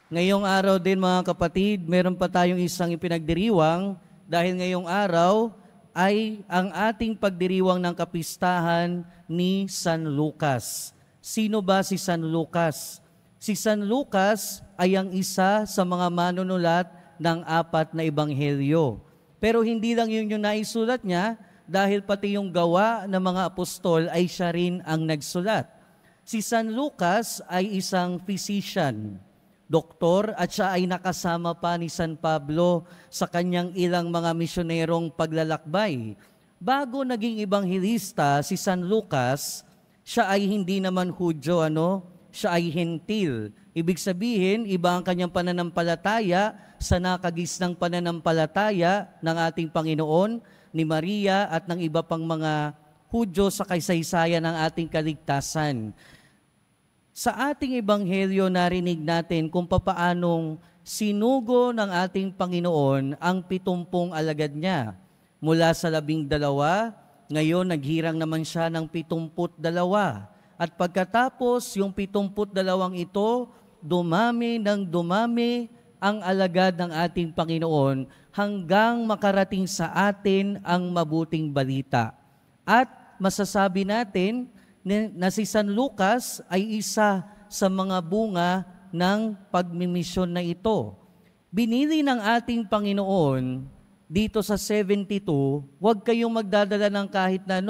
Ngayong araw din mga kapatid, meron pa tayong isang ipinagdiriwang dahil ngayong araw ay ang ating pagdiriwang ng kapistahan ni San Lucas. Sino ba si San Lucas? Si San Lucas ay ang isa sa mga manunulat ng 4 na ebanghelyo. Pero hindi lang yun yung naisulat niya dahil pati yung gawa ng mga apostol ay siya rin ang nagsulat. Si San Lucas ay isang physician, doktor, at siya ay nakasama pa ni San Pablo sa kanyang ilang mga misyonerong paglalakbay. Bago naging ebanghelista si San Lucas, siya ay hindi naman Hudyo, siya ay Hentil. Ibig sabihin, iba ang kanyang pananampalataya sa nakagisnang pananampalataya ng ating Panginoon, ni Maria at ng iba pang mga Hudyo sa kaysaysayan ng ating kaligtasan. Sa ating ebanghelyo narinig natin kung papaanong sinugo ng ating Panginoon ang 70 alagad niya. Mula sa 12, ngayon naghirang naman siya ng 72. At pagkatapos yung 72 ito, dumami ng dumami ang alagad ng ating Panginoon hanggang makarating sa atin ang mabuting balita. At masasabi natin na si San Lucas ay isa sa mga bunga ng pagmimisyon na ito. Binili ng ating Panginoon dito sa 72, huwag kayong magdadala ng kahit na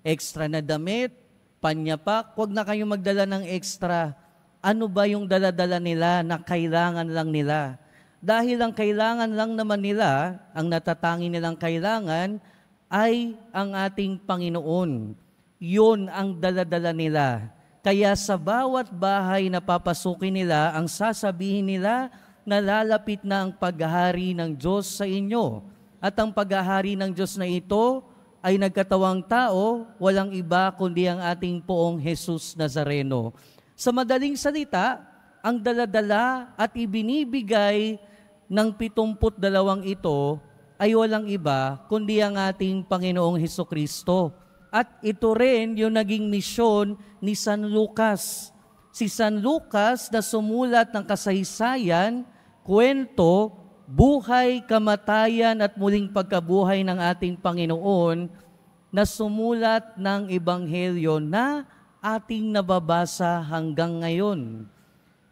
extra na damit, panyapak, huwag na kayong magdala ng extra. Ano ba yung daladala nila na kailangan lang nila? Dahil ang kailangan lang naman nila, ang natatangi nilang kailangan, ay ang ating Panginoon. Yun ang daladala nila. Kaya sa bawat bahay na papasukin nila, ang sasabihin nila, nalalapit na ang paghahari ng Diyos sa inyo. At ang paghahari ng Diyos na ito ay nagkatawang tao, walang iba kundi ang ating poong Jesus Nazareno. Sa madaling salita, ang daladala at ibinibigay ng 72 ito ay walang iba kundi ang ating Panginoong Hesukristo. At ito rin yung naging misyon ni San Lucas. Si San Lucas na sumulat ng kasaysayan, kwento, buhay, kamatayan at muling pagkabuhay ng ating Panginoon na sumulat ng ebanghelyo na ating nababasa hanggang ngayon.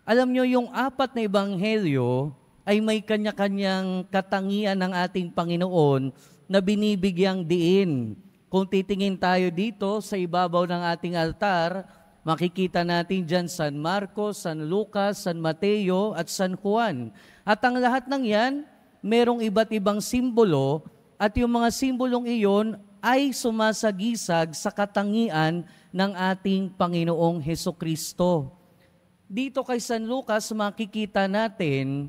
Alam nyo, yung 4 na ebanghelyo ay may kanya-kanyang katangian ng ating Panginoon na binibigyang diin. Kung titingin tayo dito sa ibabaw ng ating altar, makikita natin dyan San Marcos, San Lucas, San Mateo at San Juan. At ang lahat ng yan, merong iba't ibang simbolo at yung mga simbolong iyon ay sumasagisag sa katangian ng ating Panginoong Hesukristo. Dito kay San Lucas, makikita natin,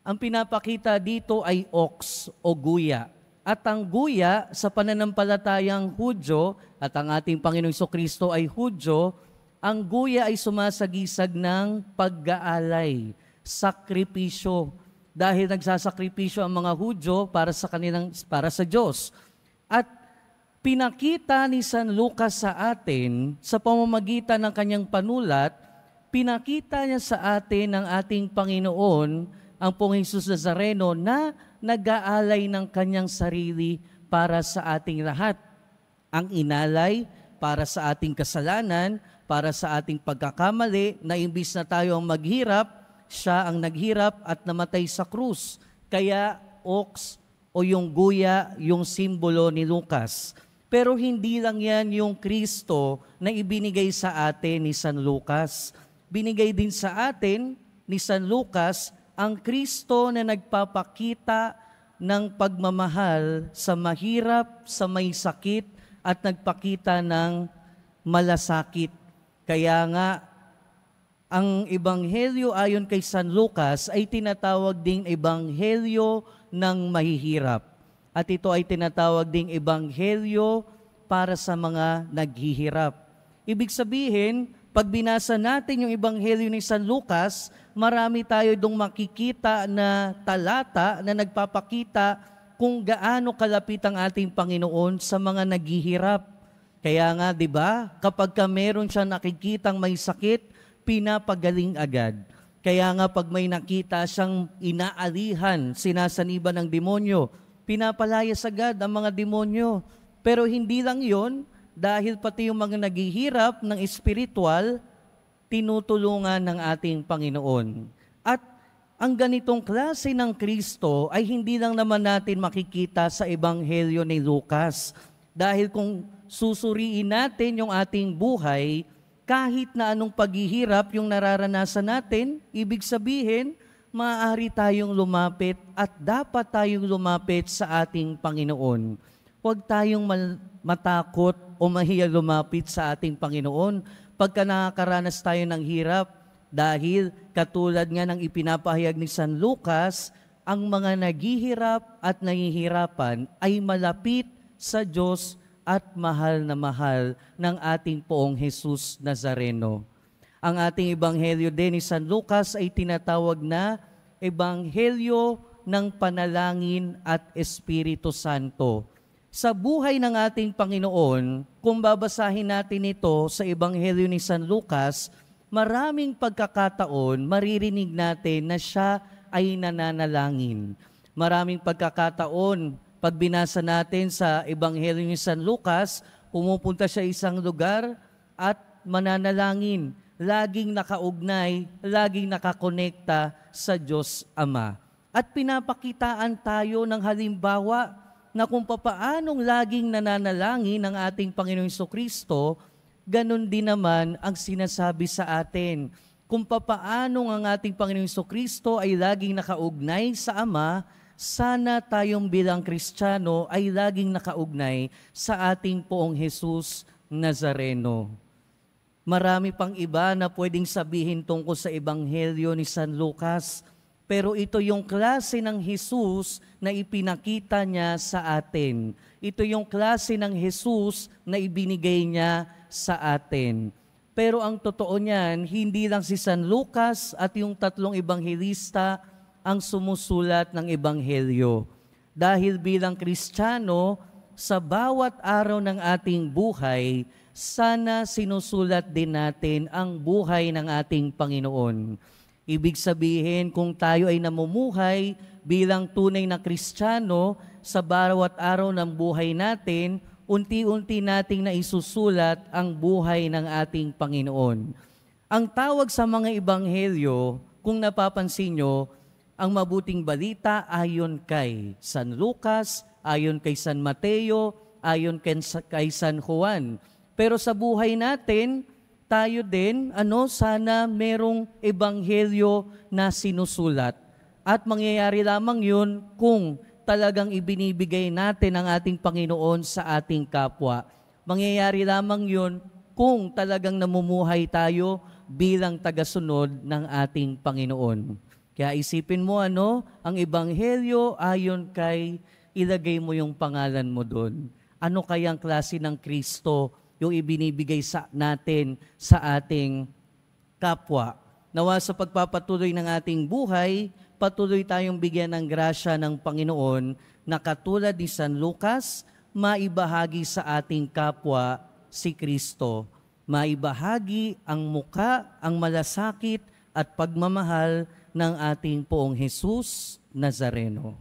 ang pinapakita dito ay ox o guya. At ang guya sa pananampalatayang Hudyo at ang ating Panginoong Hesukristo ay Hudyo, ang guya ay sumasagisag ng pag-aalay, sakripisyo. Dahil nagsasakripisyo ang mga Hudyo para sa Diyos. At pinakita ni San Lucas sa atin sa pamamagitan ng kanyang panulat, pinakita niya sa atin ng ating Panginoon ang Pong Jesus Nazareno na nag-aalay ng kanyang sarili para sa ating lahat. Ang inalay para sa ating kasalanan, para sa ating pagkakamali, na imbis na tayo ang maghirap, siya ang naghirap at namatay sa krus. Kaya ox o yung guya, yung simbolo ni Lucas. Pero hindi lang yan yung Kristo na ibinigay sa atin ni San Lucas. Binigay din sa atin ni San Lucas ang Kristo na nagpapakita ng pagmamahal sa mahirap, sa may sakit, at nagpakita ng malasakit. Kaya nga, ang ebanghelyo ayon kay San Lucas ay tinatawag ding ebanghelyo ng mahihirap. At ito ay tinatawag ding ebanghelyo para sa mga naghihirap. Ibig sabihin, pag binasa natin yung ebanghelyo ni San Lucas, marami tayo dong makikita na talata na nagpapakita kung gaano kalapit ang ating Panginoon sa mga naghihirap. Kaya nga, di ba, kapag meron siya nakikitang may sakit, pinapagaling agad. Kaya nga pag may nakita siyang inaalihan, sinasaniban ng demonyo, pinapalayas agad ang mga demonyo. Pero hindi lang yon, dahil pati yung mga naghihirap ng espiritual, tinutulungan ng ating Panginoon. At ang ganitong klase ng Kristo ay hindi lang naman natin makikita sa Ebanghelyo ni Lucas. Dahil kung susuriin natin yung ating buhay, kahit na anong paghihirap yung nararanasan natin, ibig sabihin, maaari tayong lumapit at dapat tayong lumapit sa ating Panginoon. Huwag tayong matakot o mahiya lumapit sa ating Panginoon pagka nakakaranas tayo ng hirap. Dahil katulad nga ng ipinapahayag ni San Lucas, ang mga naghihirap at nahihirapan ay malapit sa Diyos at mahal na mahal ng ating Poong Jesus Nazareno. Ang ating Ebanghelyo din ni San Lucas ay tinatawag na Ebanghelyo ng Panalangin at Espiritu Santo. Sa buhay ng ating Panginoon, kung babasahin natin ito sa Ebanghelyo ni San Lucas, maraming pagkakataon maririnig natin na siya ay nananalangin. Maraming pagkakataon, pag binasa natin sa Ebanghelyo ni San Lucas, pumupunta siya isang lugar at mananalangin. Laging nakaugnay, laging nakakonekta sa Diyos Ama. At pinapakitaan tayo ng halimbawa na kung papaanong laging nananalangin ng ating Panginoong Jesucristo, ganun din naman ang sinasabi sa atin. Kung papaanong ang ating Panginoong Jesucristo ay laging nakaugnay sa Ama, sana tayong bilang Kristiyano ay laging nakaugnay sa ating Poong Jesus Nazareno. Marami pang iba na pwedeng sabihin tungkol sa Ebanghelyo ni San Lucas, pero ito yung klase ng Jesus na ipinakita niya sa atin. Ito yung klase ng Jesus na ibinigay niya sa atin. Pero ang totoo niyan, hindi lang si San Lucas at yung tatlong ebanghelista ang sumusulat ng Ebanghelyo. Dahil bilang Kristiyano, sa bawat araw ng ating buhay, sana sinusulat din natin ang buhay ng ating Panginoon. Ibig sabihin, kung tayo ay namumuhay bilang tunay na Kristiyano, sa bawat araw ng buhay natin, unti-unti nating naisusulat ang buhay ng ating Panginoon. Ang tawag sa mga Ebanghelyo, kung napapansin nyo, ang mabuting balita ayon kay San Lucas, ayon kay San Mateo, ayon kay San Juan. Pero sa buhay natin, tayo din, sana merong ebanghelyo na sinusulat. At mangyayari lamang yun kung talagang ibinibigay natin ang ating Panginoon sa ating kapwa. Mangyayari lamang yun kung talagang namumuhay tayo bilang tagasunod ng ating Panginoon. Kaya isipin mo ang ebanghelyo ayon kay, ilagay mo yung pangalan mo doon. Ano kayang klase ng Kristo yung ibinibigay sa natin sa ating kapwa? Nawa sa pagpapatuloy ng ating buhay, patuloy tayong bigyan ng grasya ng Panginoon na katulad ni San Lucas, maibahagi sa ating kapwa si Kristo. Maibahagi ang muka, ang malasakit at pagmamahal ng ating Poong Jesus Nazareno.